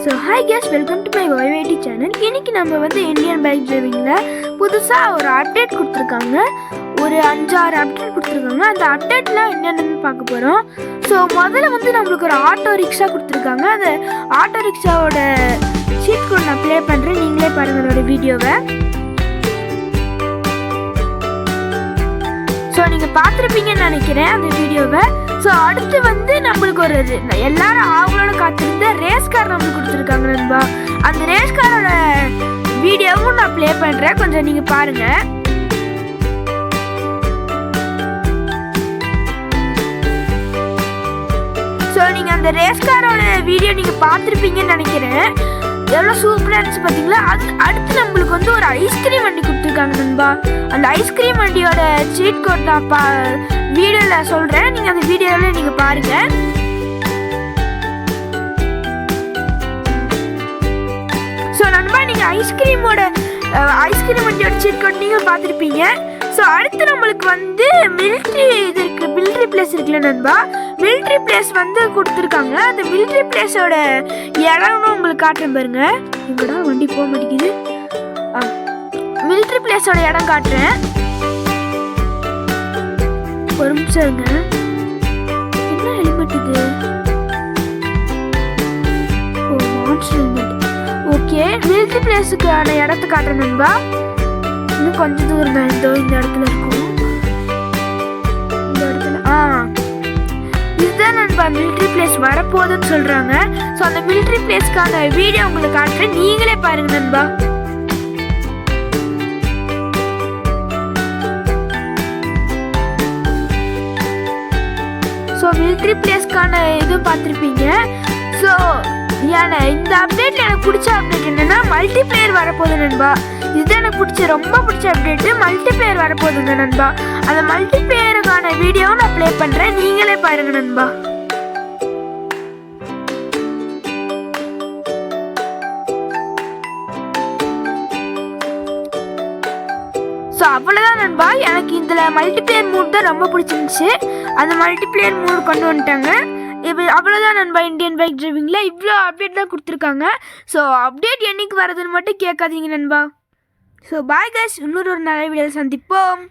So hi guys, welcome to my YYT channel. இன்றைக்கி நம்ம வந்து இந்தியன் பைக் டிரைவிங்கில் புதுசாக ஒரு அப்டேட் கொடுத்துருக்காங்க. ஒரு 5-6 அப்டேட் கொடுத்துருக்காங்க. அந்த அப்டேட்டில் என்னென்னு பார்க்க போகிறோம். ஸோ முதல்ல வந்து நம்மளுக்கு ஒரு ஆட்டோ ரிக்ஷா கொடுத்துருக்காங்க. அந்த ஆட்டோ ரிக்ஷாவோட சீட் கோட் நான் ப்ளே பண்ணுறேன், நீங்களே பாருங்கள் அதோட வீடியோவை. ஸோ நீங்கள் பார்த்துருப்பீங்கன்னு நினைக்கிறேன் அந்த வீடியோவை. ஸோ அடுத்து வந்து நம்மளுக்கு ஒரு எல்லாரும் அவங்களோட காத்திருந்த ரேஸ் கார் நம்மளுக்கு கொடுத்துருக்காங்க நண்பா. அந்த ரேஸ் காரோட வீடியோவும் நான் ப்ளே பண்ணுறேன், கொஞ்சம் நீங்கள் பாருங்கள். ஸோ நீங்கள் அந்த ரேஸ் காரோட வீடியோ நீங்கள் பார்த்துருப்பீங்கன்னு நினைக்கிறேன். எவ்வளோ சூப்பராக இருந்துச்சு பார்த்தீங்களா. அடுத்து நம்மளுக்கு வந்து ஒரு ஐஸ்கிரீம் வண்டி கொடுத்துருக்காங்க நண்பா. அந்த ஐஸ்கிரீம் வண்டியோட சீட் கோட் நான் வீடியோவில் சொல்கிறேன், நீங்கள் அந்த வீடியோவில் நீங்கள் பாருங்கள். ஸோ நண்பா, நீங்கள் ஐஸ்கிரீம் வண்டியோட சீட் கோட் நீங்கள் பார்த்துருப்பீங்க. ஸோ அடுத்து நம்மளுக்கு வந்து மிலிட்ரி பிளேஸ் இருக்குல்ல நண்பா, மிலிட்ரி பிளேஸ் வந்து கொடுத்துருக்காங்க. அந்த மிலிட்ரி பிளேஸோட இடம்னு உங்களுக்கு காட்டுறேன் பாருங்க. இங்கடா வண்டி போக மாட்டேங்குது. மிலிட்ரி பிளேஸோட இடம் காட்டுறேன், ஒரு நிமிஷம் இருங்க. என்ன ஹெல்மெட் இது? ஓ, மான்ஸ்டர் ஹெல்மெட். ஓகே, மிலிட்ரி பிளேஸுக்கான இடத்த காட்டுறேன் நண்பா. இன்னும் கொஞ்சம் தூரம் தான், இந்த இடத்துல இருக்கும். இந்த இடத்துல இதுதான் நண்பா மிலிட்ரி பிளேஸ் வரப்போகுதுன்னு சொல்றாங்க. ஸோ அந்த மிலிட்ரி பிளேஸ்க்கான வீடியோ உங்களுக்கு காட்டுறேன், நீங்களே பாருங்க நண்பா. ஸோ மிலிட்ரி பிளேஸ்க்கான இது பார்த்துருப்பீங்க. ஸோ இந்த அப்டேட்ல எனக்கு பிடிச்ச அப்டேட் என்னன்னா மல்டிபிளேயர் வரப்போகுது நண்பா. இதுதான் எனக்கு ரொம்ப பிடிச்ச அப்டேட்டு. மல்டிபிளேயர் வரப்போகுதுங்க நண்பா. அந்த மல்டிபிளேயருக்கான வீடியோவும் நான் ப்ளே பண்ணுறேன், நீங்களே பாருங்க நண்பா. ஸோ அவ்வளோதான் நண்பா. எனக்கு இதில் மல்டிபிளேயர் மூட் தான் ரொம்ப பிடிச்சிருந்துச்சு. அந்த மல்டிபிளேயர் மூட் கொண்டு வந்துட்டாங்க. இப்போ அவ்வளோதான் நண்பா. இந்தியன் பைக் டிரைவிங்கில் இவ்வளோ அப்டேட் தான் கொடுத்துருக்காங்க. ஸோ அப்டேட் என்னைக்கு வருதுன்னு மட்டும் கேட்காதீங்க நண்பா. ஸோ பாய் கைஸ், இன்னொரு நல்ல வீடியோவில் சந்திப்போம்.